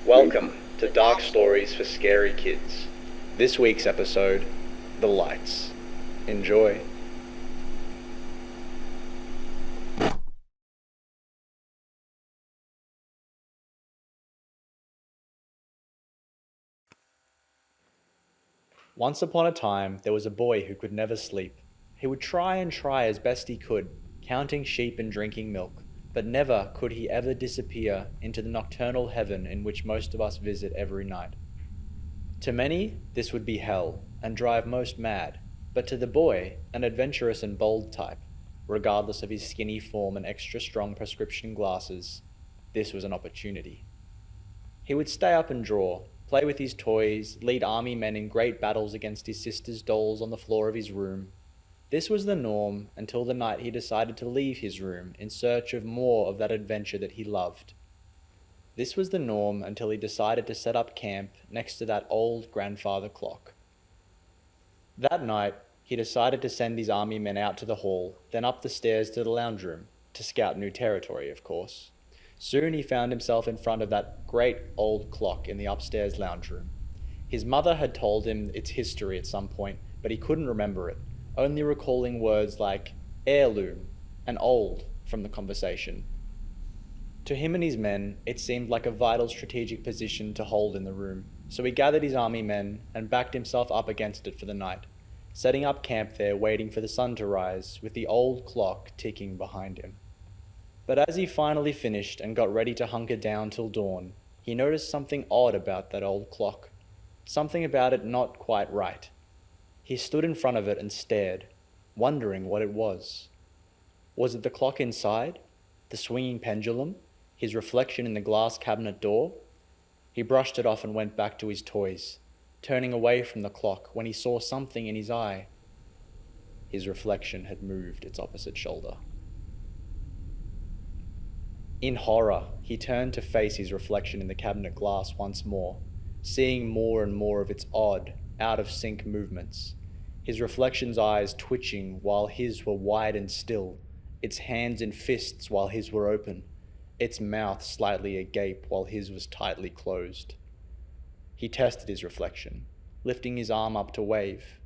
Welcome to Dark Stories for Scary Kids. This week's episode, The Lights. Enjoy. Once upon a time, there was a boy who could never sleep. He would try as best he could, counting sheep and drinking milk, but never could he ever disappear into the nocturnal heaven in which most of us visit every night. To many, this would be hell, and drive most mad, but to the boy, an adventurous and bold type, regardless of his skinny form and extra strong prescription glasses, this was an opportunity. He would stay up and draw, play with his toys, lead army men in great battles against his sister's dolls on the floor of his room. This was the norm until the night he decided to leave his room in search of more of that adventure that he loved. This was the norm until he decided to set up camp next to that old grandfather clock. That night, he decided to send his army men out to the hall, then up the stairs to the lounge room, to scout new territory, of course. Soon he found himself in front of that great old clock in the upstairs lounge room. His mother had told him its history at some point, but he couldn't remember it, only recalling words like heirloom and old from the conversation. To him and his men, it seemed like a vital strategic position to hold in the room, so he gathered his army men and backed himself up against it for the night, setting up camp there waiting for the sun to rise, with the old clock ticking behind him. But as he finally finished and got ready to hunker down till dawn, he noticed something odd about that old clock. Something about it not quite right. He stood in front of it and stared, wondering what it was. Was it the clock inside? The swinging pendulum? His reflection in the glass cabinet door? He brushed it off and went back to his toys, turning away from the clock when he saw something in his eye. His reflection had moved its opposite shoulder. In horror, he turned to face his reflection in the cabinet glass once more, seeing more and more of its odd, out-of-sync movements. His reflection's eyes twitching while his were wide and still, its hands in fists while his were open, its mouth slightly agape while his was tightly closed. He tested his reflection, lifting his arm up to wave.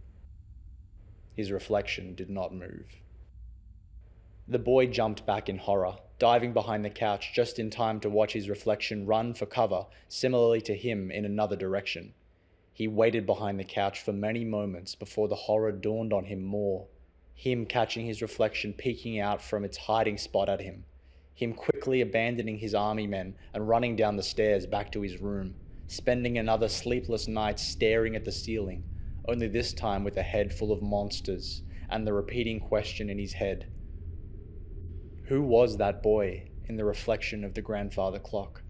His reflection did not move. The boy jumped back in horror, diving behind the couch just in time to watch his reflection run for cover, similarly to him in another direction. He waited behind the couch for many moments before the horror dawned on him more. Him catching his reflection peeking out from its hiding spot at him. Him quickly abandoning his army men and running down the stairs back to his room, spending another sleepless night staring at the ceiling, only this time with a head full of monsters and the repeating question in his head. Who was that boy in the reflection of the grandfather clock?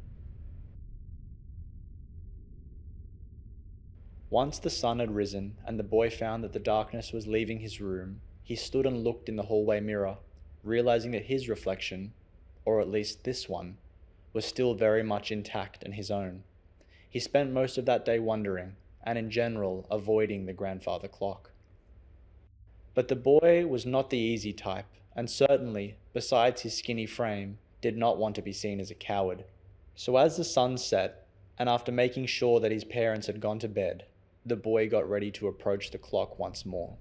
Once the sun had risen and the boy found that the darkness was leaving his room, he stood and looked in the hallway mirror, realizing that his reflection, or at least this one, was still very much intact and his own. He spent most of that day wondering, and in general avoiding the grandfather clock. But the boy was not the easy type, and certainly, besides his skinny frame, did not want to be seen as a coward. So as the sun set, and after making sure that his parents had gone to bed, the boy got ready to approach the clock once more.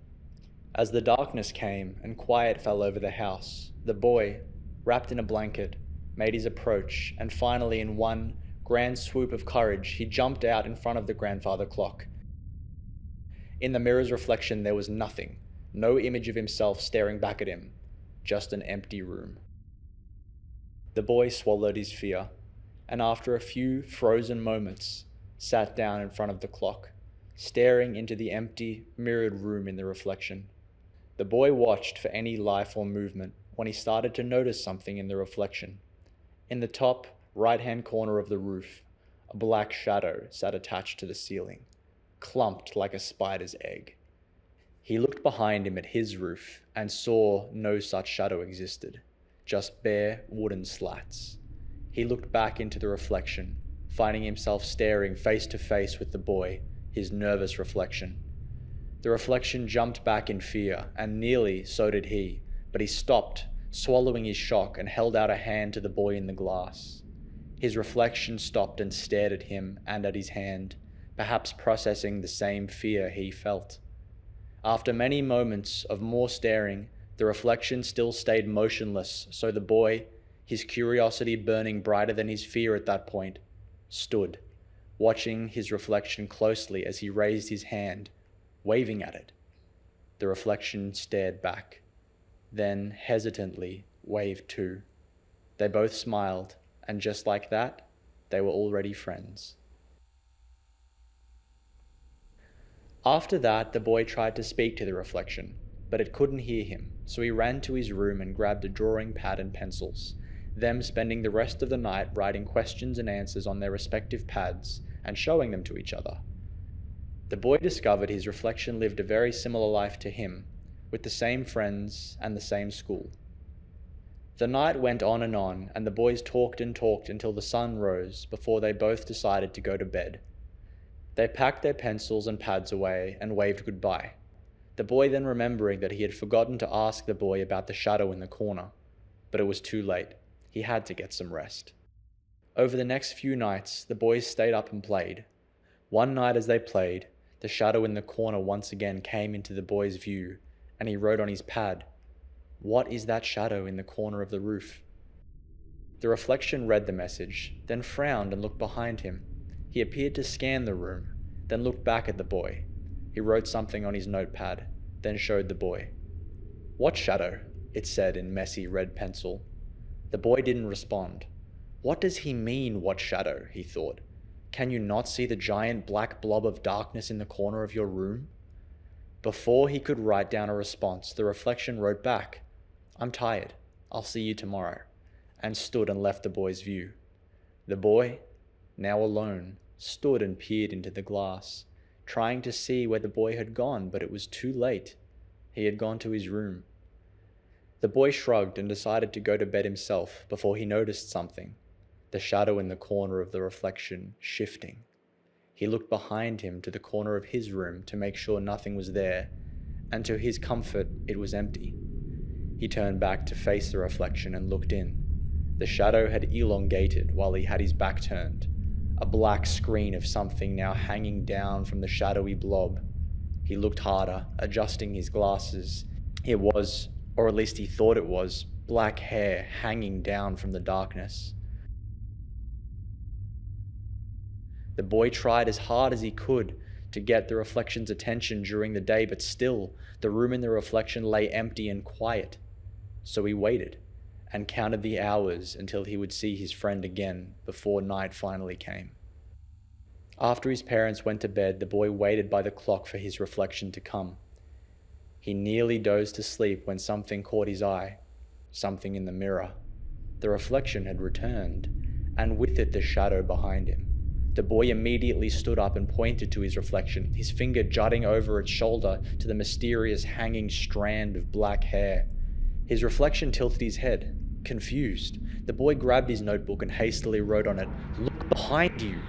As the darkness came and quiet fell over the house, the boy, wrapped in a blanket, made his approach, and finally in one grand swoop of courage, he jumped out in front of the grandfather clock. In the mirror's reflection there was nothing, no image of himself staring back at him, just an empty room. The boy swallowed his fear, and after a few frozen moments, sat down in front of the clock, staring into the empty, mirrored room in the reflection. The boy watched for any life or movement when he started to notice something in the reflection. In the top right-hand corner of the roof, a black shadow sat attached to the ceiling, clumped like a spider's egg. He looked behind him at his roof and saw no such shadow existed, just bare wooden slats. He looked back into the reflection, finding himself staring face to face with the boy, his nervous reflection. The reflection jumped back in fear, and nearly so did he, but he stopped, swallowing his shock, and held out a hand to the boy in the glass. His reflection stopped and stared at him and at his hand, perhaps processing the same fear he felt. After many moments of more staring, the reflection still stayed motionless, so the boy, his curiosity burning brighter than his fear at that point, stood, watching his reflection closely as he raised his hand, waving at it. The reflection stared back, then hesitantly waved too. They both smiled, and just like that, they were already friends. After that, the boy tried to speak to the reflection, but it couldn't hear him, so he ran to his room and grabbed a drawing pad and pencils, them spending the rest of the night writing questions and answers on their respective pads and showing them to each other. The boy discovered his reflection lived a very similar life to him, with the same friends and the same school. The night went on, and the boys talked and talked until the sun rose before they both decided to go to bed. They packed their pencils and pads away and waved goodbye, the boy then remembering that he had forgotten to ask the boy about the shadow in the corner, but it was too late. He had to get some rest. Over the next few nights, the boys stayed up and played. One night as they played, the shadow in the corner once again came into the boy's view, and he wrote on his pad, "What is that shadow in the corner of the roof?" The reflection read the message, then frowned and looked behind him. He appeared to scan the room, then looked back at the boy. He wrote something on his notepad, then showed the boy. "What shadow?" it said in messy red pencil. The boy didn't respond. What does he mean, what shadow? He thought. Can you not see the giant black blob of darkness in the corner of your room? Before he could write down a response, the reflection wrote back, "I'm tired. I'll see you tomorrow," and stood and left the boy's view. The boy, now alone, stood and peered into the glass, trying to see where the boy had gone, but it was too late. He had gone to his room. The boy shrugged and decided to go to bed himself before he noticed something, the shadow in the corner of the reflection shifting. He looked behind him to the corner of his room to make sure nothing was there, and to his comfort, it was empty. He turned back to face the reflection and looked in. The shadow had elongated while he had his back turned, a black screen of something now hanging down from the shadowy blob. He looked harder, adjusting his glasses. It was, or at least he thought it was, black hair hanging down from the darkness. The boy tried as hard as he could to get the reflection's attention during the day, but still, the room in the reflection lay empty and quiet. So he waited and counted the hours until he would see his friend again before night finally came. After his parents went to bed, the boy waited by the clock for his reflection to come. He nearly dozed to sleep when something caught his eye, something in the mirror. The reflection had returned, and with it the shadow behind him. The boy immediately stood up and pointed to his reflection, his finger jutting over its shoulder to the mysterious hanging strand of black hair. His reflection tilted his head, confused. The boy grabbed his notebook and hastily wrote on it, "Look behind you!"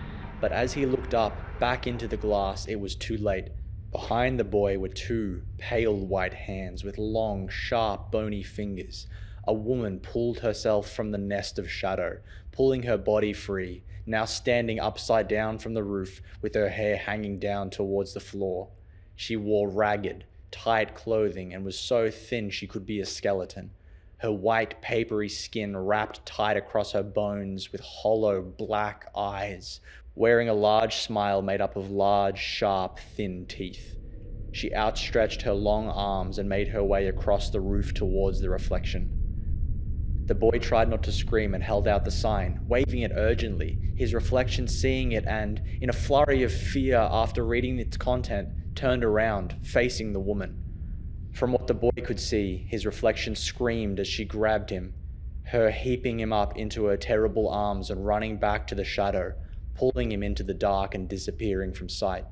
But as he looked up, back into the glass, it was too late. Behind the boy were two pale white hands with long, sharp, bony fingers. A woman pulled herself from the nest of shadow, pulling her body free, now standing upside down from the roof with her hair hanging down towards the floor. She wore ragged, tight clothing and was so thin she could be a skeleton. Her white, papery skin wrapped tight across her bones with hollow, black eyes, wearing a large smile made up of large, sharp, thin teeth. She outstretched her long arms and made her way across the roof towards the reflection. The boy tried not to scream and held out the sign, waving it urgently, his reflection seeing it and, in a flurry of fear after reading its content, turned around, facing the woman. From what the boy could see, his reflection screamed as she grabbed him, her heaping him up into her terrible arms and running back to the shadow, pulling him into the dark and disappearing from sight.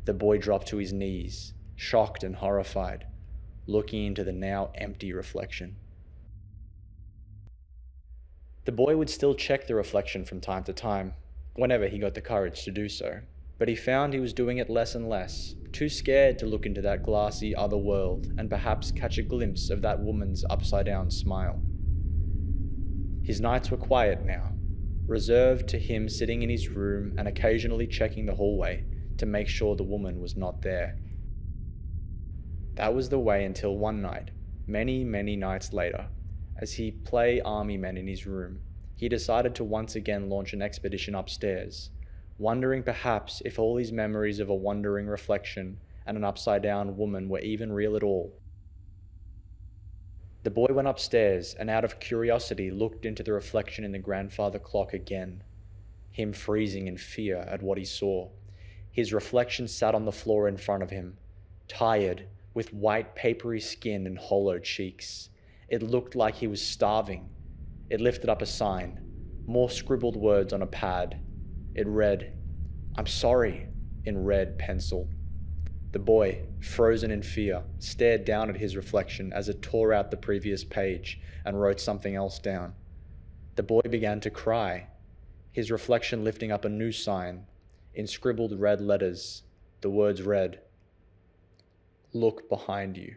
The boy dropped to his knees, shocked and horrified, looking into the now empty reflection. The boy would still check the reflection from time to time, whenever he got the courage to do so, but he found he was doing it less and less, too scared to look into that glassy other world and perhaps catch a glimpse of that woman's upside-down smile. His nights were quiet now. reserved to him sitting in his room and occasionally checking the hallway to make sure the woman was not there. That was the way until one night, many, many nights later, as he play army men in his room, he decided to once again launch an expedition upstairs, wondering perhaps if all his memories of a wandering reflection and an upside-down woman were even real at all. The boy went upstairs and out of curiosity looked into the reflection in the grandfather clock again, him freezing in fear at what he saw. His reflection sat on the floor in front of him, tired, with white papery skin and hollow cheeks. It looked like he was starving. It lifted up a sign, more scribbled words on a pad. It read, "I'm sorry," in red pencil. The boy, frozen in fear, stared down at his reflection as it tore out the previous page and wrote something else down. The boy began to cry, his reflection lifting up a new sign. In scribbled red letters, the words read, "Look behind you."